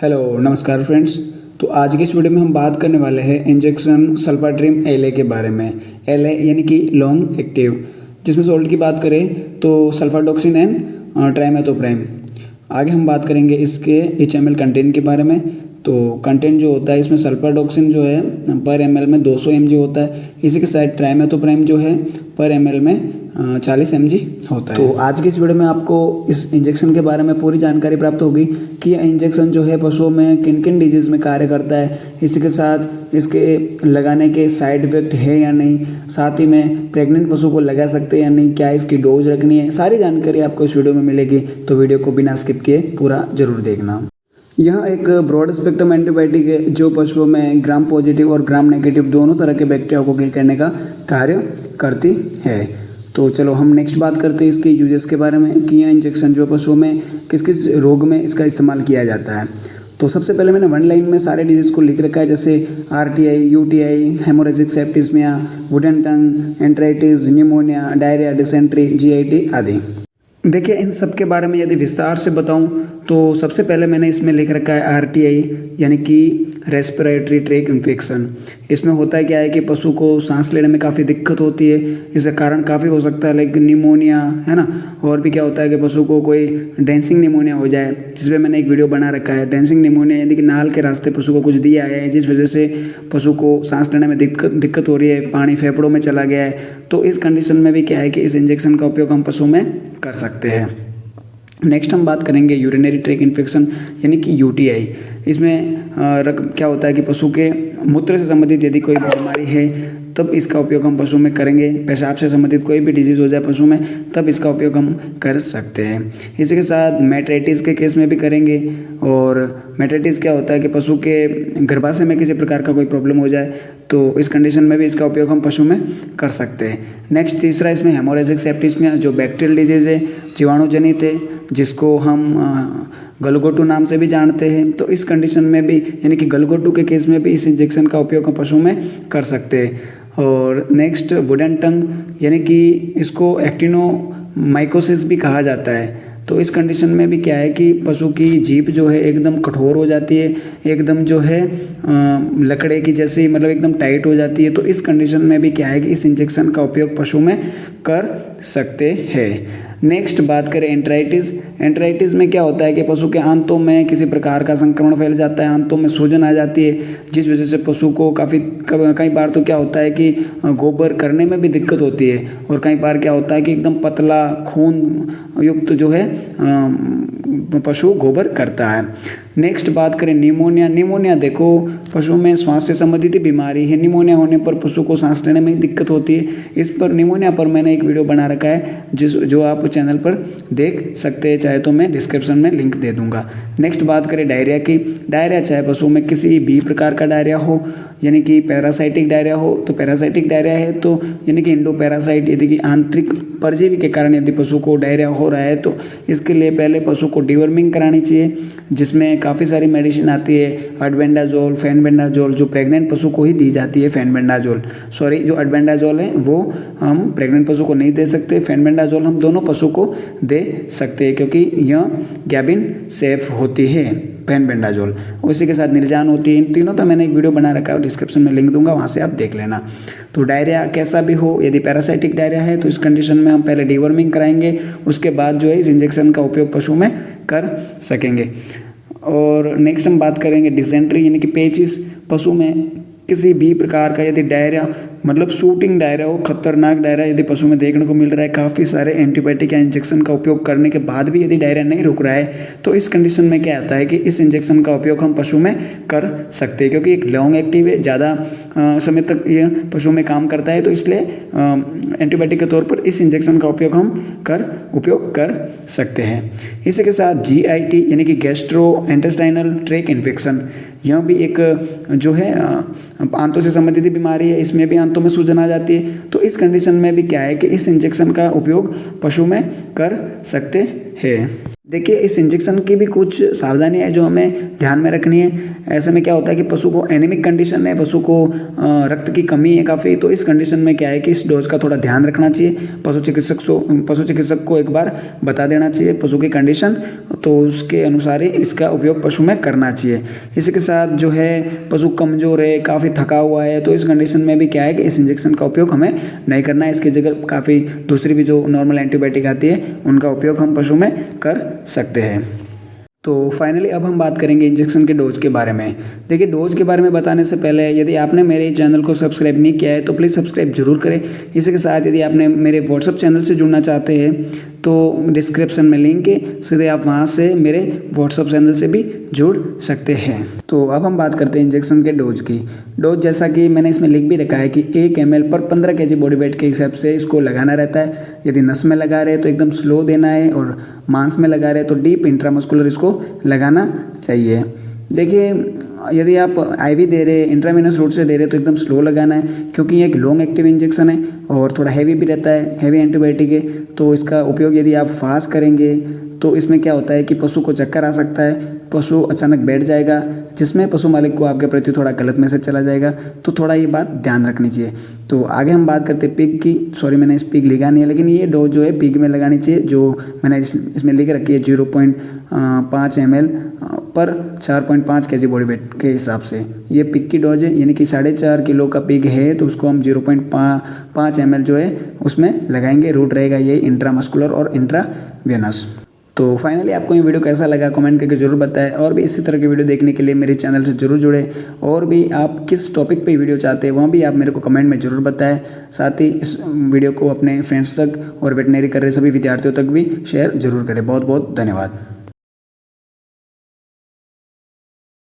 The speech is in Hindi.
हेलो नमस्कार फ्रेंड्स। तो आज की इस वीडियो में हम बात करने वाले हैं इंजेक्शन सल्फाट्रिम एल के बारे में। एल यानी कि लॉन्ग एक्टिव, जिसमें सोल्ट की बात करें तो सल्फाडॉक्सिन एंड ट्राइमेथोप्राइम। आगे हम बात करेंगे इसके HML कंटेंट के बारे में। तो कंटेंट जो होता है इसमें सल्फाडॉक्सिन जो है पर ml में 200 mg होता है। इसी के साथ ट्राइमेथोप्राइम जो है पर ml में 40 mg होता है। तो आज की इस वीडियो में आपको इस इंजेक्शन के बारे में पूरी जानकारी प्राप्त होगी कि यह इंजेक्शन जो है पशुओं में किन किन डिजीज़ में कार्य करता है। इसी के साथ इसके लगाने के साइड इफ़ेक्ट है या नहीं, साथ ही में प्रेग्नेंट पशु को लगा सकते हैं या नहीं, क्या इसकी डोज रखनी है, सारी जानकारी आपको इस वीडियो में मिलेगी। तो वीडियो को बिना स्किप किए पूरा जरूर देखना। यह एक ब्रॉड स्पेक्ट्रम एंटीबायोटिक है जो पशुओं में ग्राम पॉजिटिव और ग्राम नेगेटिव दोनों तरह के बैक्टीरिया को किल करने का कार्य करती है। तो चलो हम नेक्स्ट बात करते हैं इसके यूजेस के बारे में कि यह इंजेक्शन जो पशुओं में किस किस रोग में इसका इस्तेमाल किया जाता है। तो सबसे पहले मैंने वन लाइन में सारे डिजीज़ को लिख रखा है, जैसे RTI, UTI, haemorrhagic septicaemia, wooden tongue, enteritis, pneumonia, diarrhoea, dysentery, GIT आदि। देखिए इन सब के बारे में यदि विस्तार से बताऊं तो सबसे पहले मैंने इसमें लिख रखा है RTI यानी कि रेस्पिरेटरी ट्रैक इन्फेक्शन। इसमें होता है क्या है कि पशु को सांस लेने में काफ़ी दिक्कत होती है। इसका कारण काफ़ी हो सकता है लाइक निमोनिया, है ना। और भी क्या होता है कि पशु को कोई डेंसिंग निमोनिया हो जाए, जिसमें मैंने एक वीडियो बना रखा है। डेंसिंग निमोनिया यानी कि नाल के रास्ते पशु को कुछ दिया है, जिस वजह से पशु को सांस लेने में दिक्कत हो रही है, पानी फेफड़ों में चला गया है। तो इस कंडीशन में भी क्या है कि इस इंजेक्शन का उपयोग हम पशु में कर सकते हैं। नेक्स्ट हम बात करेंगे यूरिनरी ट्रैक इन्फेक्शन यानी कि UTI। इसमें क्या होता है कि पशु के मूत्र से संबंधित यदि कोई बीमारी है तब इसका उपयोग हम पशु में करेंगे। पेशाब से संबंधित कोई भी डिजीज़ हो जाए पशु में तब इसका उपयोग हम कर सकते हैं। इसी के साथ मेट्राइटिस के केस में भी करेंगे। और मेट्राइटिस क्या होता है कि पशु के गर्भाशय में किसी प्रकार का कोई प्रॉब्लम हो जाए तो इस कंडीशन में भी इसका उपयोग हम पशु में कर सकते हैं। नेक्स्ट तीसरा इसमें हेमोरेजिक सेप्टिस्मिया जो बैक्टीरियल डिजीज़ है, जीवाणु जनित है, जिसको हम गलघोटू नाम से भी जानते हैं। तो इस कंडीशन में भी यानी कि गलघोटू के केस में भी इस इंजेक्शन का उपयोग हम पशु में कर सकते हैं। और नेक्स्ट वुडन टंग यानी कि इसको एक्टिनोमाइकोसिस भी कहा जाता है। तो इस कंडीशन में भी क्या है कि पशु की जीभ जो है एकदम कठोर हो जाती है, एकदम जो है लकड़े की जैसी, मतलब एकदम टाइट हो जाती है। तो इस कंडीशन में भी क्या है कि इस इंजेक्शन का उपयोग पशु में कर सकते हैं। नेक्स्ट बात करें एंट्राइटिस। एंट्राइटिस में क्या होता है कि पशु के आंतों में किसी प्रकार का संक्रमण फैल जाता है, आंतों में सूजन आ जाती है, जिस वजह से पशु को कई बार तो क्या होता है कि गोबर करने में भी दिक्कत होती है। और कई बार क्या होता है कि एकदम पतला खून युक्त जो है पशु गोबर करता है। नेक्स्ट बात करें निमोनिया। निमोनिया देखो पशु में श्वास से संबंधित बीमारी है। निमोनिया होने पर पशु को सांस लेने में दिक्कत होती है। इस पर निमोनिया पर मैंने एक वीडियो बना रखा है जो आप चैनल पर देख सकते हैं, चाहे तो मैं डिस्क्रिप्शन में लिंक दे दूंगा। नेक्स्ट बात करें डायरिया की। डायरिया चाहे पशु में किसी भी प्रकार का डायरिया हो, यानी कि पैरासाइटिक डायरिया हो तो पैरासाइटिक डायरिया है तो यानी कि इंडो पैरासाइट यदि कि आंतरिक परजीवी के कारण यदि पशु को डायरिया हो रहा है तो इसके लिए पहले पशु को डिवर्मिंग करानी चाहिए, जिसमें काफ़ी सारी मेडिसिन आती है। अल्बेंडाजोल, फेनबेंडाजोल जो प्रेग्नेंट पशु को ही दी जाती है। फेनबेंडाजोल जो अल्बेंडाजोल है वो हम प्रेग्नेंट पशु को नहीं दे सकते। फेनबेंडाजोल हम दोनों पशु को दे सकते हैं क्योंकि यह गैबिन सेफ होती है फेनबेंडाजोल। उसी के साथ निर्जान होती है। इन तीनों पे मैंने एक वीडियो बना रखा है, डिस्क्रिप्शन में लिंक दूंगा, वहाँ से आप देख लेना। तो डायरिया कैसा भी हो, यदि पैरासाइटिक डायरिया है तो इस कंडीशन में हम पहले डिवर्मिंग कराएंगे, उसके बाद जो है इस इंजेक्शन का उपयोग पशु में कर सकेंगे। और नेक्स्ट हम बात करेंगे डिसेंट्री यानी कि पेचिस। पशु में किसी भी प्रकार का यदि डायरिया, मतलब शूटिंग डायरिया हो, खतरनाक डायरिया यदि पशु में देखने को मिल रहा है, काफ़ी सारे एंटीबायोटिक या इंजेक्शन का उपयोग करने के बाद भी यदि डायरिया नहीं रुक रहा है तो इस कंडीशन में क्या आता है कि इस इंजेक्शन का उपयोग हम पशु में कर सकते हैं। क्योंकि एक लॉन्ग एक्टिव है, ज़्यादा समय तक यह पशु में काम करता है, तो इसलिए एंटीबायोटिक के तौर पर इस इंजेक्शन का उपयोग हम उपयोग कर सकते हैं। इसी के साथ GIT यानी कि गैस्ट्रो इंटेस्टाइनल ट्रैक इन्फेक्शन, यह भी एक जो है आंतों से संबंधित बीमारी है। इसमें भी आंतों में सूजन आ जाती है। तो इस कंडीशन में भी क्या है कि इस इंजेक्शन का उपयोग पशु में कर सकते हैं। देखिए, इस इंजेक्शन की भी कुछ सावधानियाँ हैं जो हमें ध्यान में रखनी है। ऐसे में क्या होता है कि पशु को एनीमिक कंडीशन है, पशु को रक्त की कमी है काफ़ी, तो इस कंडीशन में क्या है कि इस डोज का थोड़ा ध्यान रखना चाहिए। पशु चिकित्सक को एक बार बता देना चाहिए पशु की कंडीशन, तो उसके अनुसार ही इसका उपयोग पशु में करना चाहिए। इसी के साथ जो है पशु कमज़ोर है, काफ़ी थका हुआ है, तो इस कंडीशन में भी क्या है कि इस इंजेक्शन का उपयोग हमें नहीं करना है। इसकी जगह काफ़ी दूसरी भी जो नॉर्मल एंटीबायोटिक आती है उनका उपयोग हम पशु में कर सकते हैं। तो फाइनली अब हम बात करेंगे इंजेक्शन के डोज के बारे में। देखिए, डोज के बारे में बताने से पहले यदि आपने मेरे चैनल को सब्सक्राइब नहीं किया है तो प्लीज़ सब्सक्राइब जरूर करें। इसी के साथ यदि आपने मेरे व्हाट्सअप चैनल से जुड़ना चाहते हैं तो डिस्क्रिप्शन में लिंक है, सीधे आप वहाँ से मेरे व्हाट्सअप चैनल से भी जुड़ सकते हैं। तो अब हम बात करते हैं इंजेक्शन के डोज की। डोज जैसा कि मैंने इसमें लिख भी रखा है कि 1 ml पर 15 kg बॉडी वेट के हिसाब से इसको लगाना रहता है। यदि नस में लगा रहे हैं तो एकदम स्लो देना है, और मांस में लगा रहे हैं तो डीप इंट्रामस्कुलर इसको लगाना चाहिए। देखिए, यदि आप आईवी दे रहे हैं, इंट्रावेनस रूट से दे रहे हैं तो एकदम स्लो लगाना है, क्योंकि ये एक लॉन्ग एक्टिव इंजेक्शन है और थोड़ा हैवी भी रहता है, हैवी एंटीबायोटिक है। तो इसका उपयोग यदि आप फास्ट करेंगे तो इसमें क्या होता है कि पशु को चक्कर आ सकता है, पशु अचानक बैठ जाएगा, जिसमें पशु मालिक को आपके प्रति थोड़ा गलत मैसेज चला जाएगा। तो थोड़ा ये बात ध्यान रखनी चाहिए। तो आगे हम बात करते हैं पिग की। सॉरी, मैंने इस पिग लिखा नहीं है, लेकिन ये डोज जो है पिग में लगानी चाहिए, जो मैंने इसमें लिख रखी है 0.5 ml पर 4.5 kg बॉडी वेट के हिसाब से। ये पिग की डोज है, यानी कि 4.5 किलो का पिग है तो उसको हम 0.5 ml जो है उसमें लगाएंगे। रूट रहेगा ये इंट्रामस्कुलर और इंट्रावेनस। तो फाइनली आपको ये वीडियो कैसा लगा कमेंट करके जरूर बताएं, और भी इसी तरह के वीडियो देखने के लिए मेरे चैनल से जरूर जुड़े। और भी आप किस टॉपिक पे वीडियो चाहते हैं वह भी आप मेरे को कमेंट में जरूर बताएं। साथ ही इस वीडियो को अपने फ्रेंड्स तक और वेटनरी कर रहे सभी विद्यार्थियों तक भी शेयर जरूर करें। बहुत बहुत धन्यवाद।